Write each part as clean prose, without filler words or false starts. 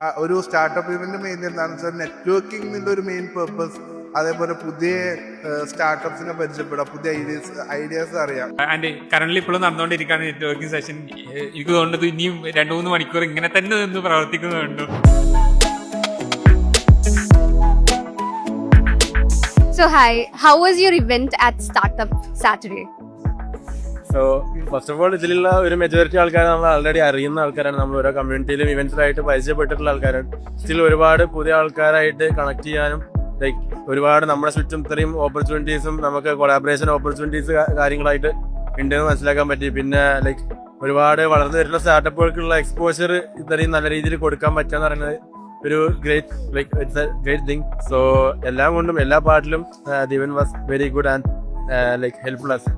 ഒരു startup event main എന്താണെന്ന് വെച്ചാൽ നെറ്റ്വർക്കിംഗിന്റെ ഒരു മെയിൻ പേർപ്പസ്, അതേപോലെ പുതിയ സ്റ്റാർട്ടപ്സിനെ പരിചയപ്പെടാം, പുതിയ ഐഡിയാസ് അറിയാം. ആൻഡ് കറന്റ് ഇപ്പോഴും നടന്നുകൊണ്ടിരിക്കുകയാണ് നെറ്റ്വർക്കിംഗ് സെഷൻ. എനിക്ക് തോന്നുന്നത് ഇനിയും 2-3 മണിക്കൂർ ഇങ്ങനെ തന്നെ നിന്ന് പ്രവർത്തിക്കുന്നുണ്ട്. So hi, how was your event at Startup Saturday? So first of all ഇതിലുള്ള ഒരു മെജോറിറ്റി ആൾക്കാർ നമ്മൾ ആൾറെഡി അറിയുന്ന ആൾക്കാരാണ്. നമ്മൾ ഓരോ കമ്മ്യൂണിറ്റിയിലും ഇവന്റ്സിലായിട്ട് പരിചയപ്പെട്ടിട്ടുള്ള ആൾക്കാരാണ്. സ്റ്റിൽ ഒരുപാട് പുതിയ ആൾക്കാരായിട്ട് കണക്ട് ചെയ്യാനും ലൈക്ക് ഒരുപാട് നമ്മുടെ ചുറ്റും ഇത്രയും ഓപ്പർച്യൂണിറ്റീസും നമുക്ക് കൊളാബറേഷൻ ഓപ്പർച്യൂണിറ്റീസ് കാര്യങ്ങളായിട്ട് ഉണ്ടെന്ന് മനസ്സിലാക്കാൻ പറ്റി. പിന്നെ ലൈക്ക് ഒരുപാട് വളർന്നു വരുന്ന സ്റ്റാർട്ടപ്പുകൾക്കുള്ള എക്സ്പോഷർ ഇത്രയും നല്ല രീതിയിൽ കൊടുക്കാൻ പറ്റുക എന്ന് പറയുന്നത് ഒരു great like it's a great thing. So എല്ലാം കൊണ്ടും എല്ലാ പാർട്ടിലും ദിവൻ was very good and like helpful us.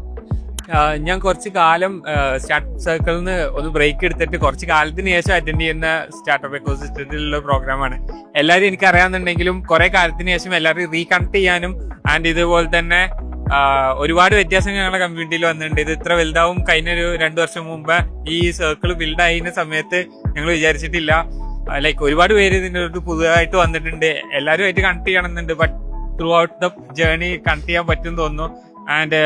ഞാൻ കുറച്ച് കാലം സ്റ്റാർട്ടപ്പ് സർക്കിളിൽ നിന്ന് ഒന്ന് ബ്രേക്ക് എടുത്തിട്ട് കുറച്ച് കാലത്തിന് ശേഷം അറ്റൻഡ് ചെയ്യുന്ന സ്റ്റാർട്ടപ്പ് എക്കോസിസ്റ്റത്തിലുള്ള പ്രോഗ്രാമാണ്. എല്ലാവരും എനിക്കറിയാമെന്നുണ്ടെങ്കിലും കുറെ കാലത്തിന് ശേഷം എല്ലാവരും റീകണക്ട് ചെയ്യാനും ആൻഡ് ഇതുപോലെ തന്നെ ഒരുപാട് വ്യത്യാസങ്ങൾ ഞങ്ങളുടെ കമ്മ്യൂണിറ്റിയിൽ വന്നിട്ടുണ്ട്. ഇത് ഇത്ര വലുതാവും കഴിഞ്ഞൊരു 2 വർഷം മുമ്പ് ഈ സർക്കിൾ ബിൽഡ് ആയിരുന്ന സമയത്ത് ഞങ്ങൾ വിചാരിച്ചിട്ടില്ല. ലൈക്ക് ഒരുപാട് പേര് ഇതിൻ്റെ ഒരു പുതുതായിട്ട് വന്നിട്ടുണ്ട്. എല്ലാവരുമായിട്ട് കണക്ട് ചെയ്യണമെന്നുണ്ട്. But through out the journey connect ചെയ്യാൻ പറ്റും തോന്നുന്നു. ആൻഡ്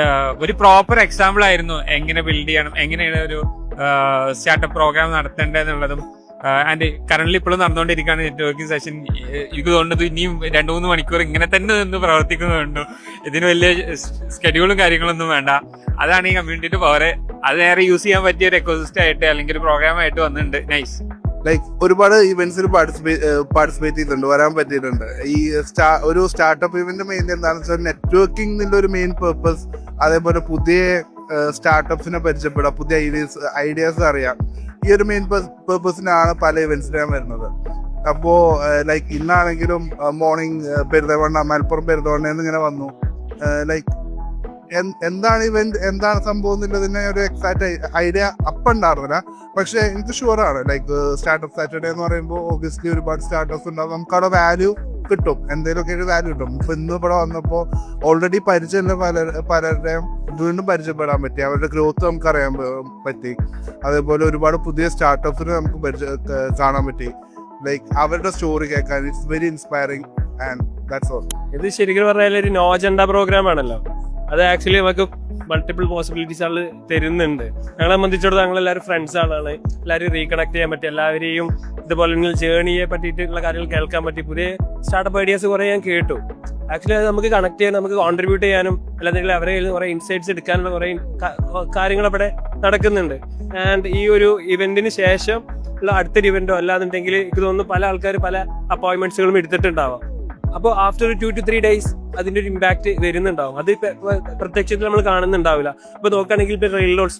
ഒരു പ്രോപ്പർ എക്സാമ്പിൾ ആയിരുന്നു എങ്ങനെ ബിൽഡ് ചെയ്യണം, എങ്ങനെയാണ് ഒരു സ്റ്റാർട്ടപ്പ് പ്രോഗ്രാം നടത്തേണ്ടതെന്നുള്ളതും. ആൻഡ് കറന്റ് ഇപ്പോഴും നടന്നുകൊണ്ടിരിക്കുകയാണ് നെറ്റ്വർക്കിംഗ് സെഷൻ. എനിക്ക് തോന്നുന്നത് ഇനിയും 2-3 മണിക്കൂർ ഇങ്ങനെ തന്നെ നിന്ന് പ്രവർത്തിക്കുന്നുണ്ട്. ഇതിന് വലിയ സ്കെഡ്യൂളും കാര്യങ്ങളൊന്നും വേണ്ട. അതാണ് ഈ കമ്മ്യൂണിറ്റിയുടെ പവർ. അത് നേരെ യൂസ് ചെയ്യാൻ പറ്റിയ ഒരു എക്കോസിസ്റ്റം ആയിട്ട് അല്ലെങ്കിൽ ഒരു പ്രോഗ്രാം ആയിട്ട് വന്നിട്ടുണ്ട്. നൈസ്. ലൈക്ക് ഒരുപാട് ഇവന്റ്സിൽ പാർട്ടിസിപ്പേറ്റ് ചെയ്തിട്ടുണ്ട്, വരാൻ പറ്റിയിട്ടുണ്ട്. ഈ ഒരു സ്റ്റാർട്ടപ്പ് ഇവന്റ് മെയിൻ എന്താണെന്ന് വെച്ചാൽ നെറ്റ്വർക്കിംഗിന്റെ ഒരു മെയിൻ പേർപ്പസ്, അതേപോലെ പുതിയ സ്റ്റാർട്ടപ്സിനെ പരിചയപ്പെടാം, പുതിയ ഐഡിയാസ് അറിയാം. ഈ ഒരു മെയിൻ പേർപ്പസിനാണ് പല ഇവന്റ്സിന് ഞാൻ വരുന്നത്. അപ്പോൾ ലൈക്ക് ഇന്നാണെങ്കിലും മോർണിംഗ് പെരുന്തൽമണ്ണ, മലപ്പുറം പെരുന്തൽമണ്ണ ഇങ്ങനെ വന്നു. ലൈക്ക് എന്താണ് ഇവന്റ്, എന്താണ് സംഭവം എന്നുള്ളതിന് ഒരു എക്സാക്ട് ഐഡിയ അപ്പം ഉണ്ടായിരുന്നില്ല. പക്ഷെ എനിക്ക് ഷുവറാണ് ലൈക്ക് സ്റ്റാർട്ടപ്പ് സാറ്റർഡേ എന്ന് പറയുമ്പോൾ ഒബ്വിയസ്ലി ഒരുപാട് സ്റ്റാർട്ടപ്സ് ഉണ്ടാവും. നമുക്കവിടെ വാല്യൂ കിട്ടും, എന്തെങ്കിലുമൊക്കെ ഒരു വാല്യൂ കിട്ടും. ഇപ്പൊ ഇന്ന് ഇവിടെ വന്നപ്പോൾ ഓൾറെഡി പരിചയമുള്ള പലരുടെയും വീണ്ടും പരിചയപ്പെടാൻ പറ്റി, അവരുടെ ഗ്രോത്ത് നമുക്ക് അറിയാൻ പറ്റി. അതേപോലെ ഒരുപാട് പുതിയ സ്റ്റാർട്ടപ്സിനെ നമുക്ക് കാണാൻ പറ്റി. ലൈക്ക് അവരുടെ സ്റ്റോറി കേൾക്കാൻ it's very inspiring and that's all. ഇത് ശരിക്കും പറഞ്ഞാൽ ഒരു നോ അജണ്ട പ്രോഗ്രാം ആണല്ലോ. അത് ആക്ച്വലി നമുക്ക് മൾട്ടിപ്പിൾ പോസിബിലിറ്റീസ് ആൾ തരുന്നുണ്ട്. ഞങ്ങളെ സംബന്ധിച്ചിടത്തോളം ഞങ്ങളെല്ലാവരും ഫ്രണ്ട്സ് ആളാണ്. എല്ലാവരും റീകണക്ട് ചെയ്യാൻ പറ്റി, എല്ലാവരെയും ഇതുപോലെ ജേണിയെ പറ്റിയിട്ടുള്ള കാര്യങ്ങൾ കേൾക്കാൻ പറ്റി. പുതിയ സ്റ്റാർട്ടപ്പ് ഐഡിയാസ് കുറെ ഞാൻ കേട്ടു. ആക്ച്വലി അത് നമുക്ക് കണക്ട് ചെയ്യാൻ, നമുക്ക് കോൺട്രിബ്യൂട്ട് ചെയ്യാനും അല്ലാതെങ്കിൽ അവരെ കുറെ ഇൻസൈറ്റ്സ് എടുക്കാനുള്ള കുറെ കാര്യങ്ങൾ അവിടെ നടക്കുന്നുണ്ട്. ആൻഡ് ഈ ഒരു ഇവന്റിന് ശേഷം ഉള്ള അടുത്തൊരു ഇവന്റോ അല്ലാന്നുണ്ടെങ്കിൽ എനിക്ക് തോന്നുന്നു പല ആൾക്കാർ പല അപ്പോയിന്റ്മെന്റ്സുകളും എടുത്തിട്ടുണ്ടാവാം. അപ്പോൾ ആഫ്റ്റർ ഒരു 2 to 3 days അതിന്റെ ഒരു ഇമ്പാക്ട് വരുന്നുണ്ടാവും. അത് പ്രത്യക്ഷത്തിൽ നമ്മൾ കാണുന്നുണ്ടാവില്ല. ഇപ്പൊ നോക്കുകയാണെങ്കിൽ ഇപ്പൊ റെയിൽ റോഡ്സ്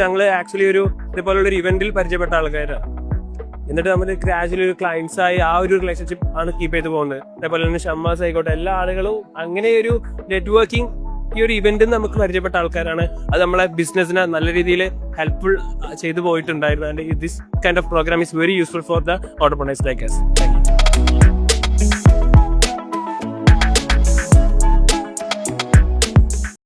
ഞങ്ങൾ ആക്ച്വലി ഒരു ഇതുപോലുള്ള ഒരു ഇവന്റിൽ പരിചയപ്പെട്ട ആൾക്കാരാണ്. എന്നിട്ട് നമ്മൾ ഗ്രാജുവലി ഒരു ക്ലയൻസ് ആയി ആ ഒരു റിലേഷൻഷിപ്പ് ആണ് കീപ്പ് ചെയ്ത് പോകുന്നത്. അതേപോലെ തന്നെ ഷമ്മാസ് ആയിക്കോട്ടെ, എല്ലാ ആളുകളും അങ്ങനെ ഒരു നെറ്റ്വർക്കിംഗ് ഈ ഒരു ഇവന്റിൽ നമുക്ക് പരിചയപ്പെട്ട ആൾക്കാരാണ്. അത് നമ്മളെ ബിസിനസിനെ നല്ല രീതിയിൽ ഹെൽപ്ഫുൾ ചെയ്തു പോയിട്ടുണ്ടായിരുന്നു. And this kind of programme is very useful for the entrepreneurs like us. Thank you.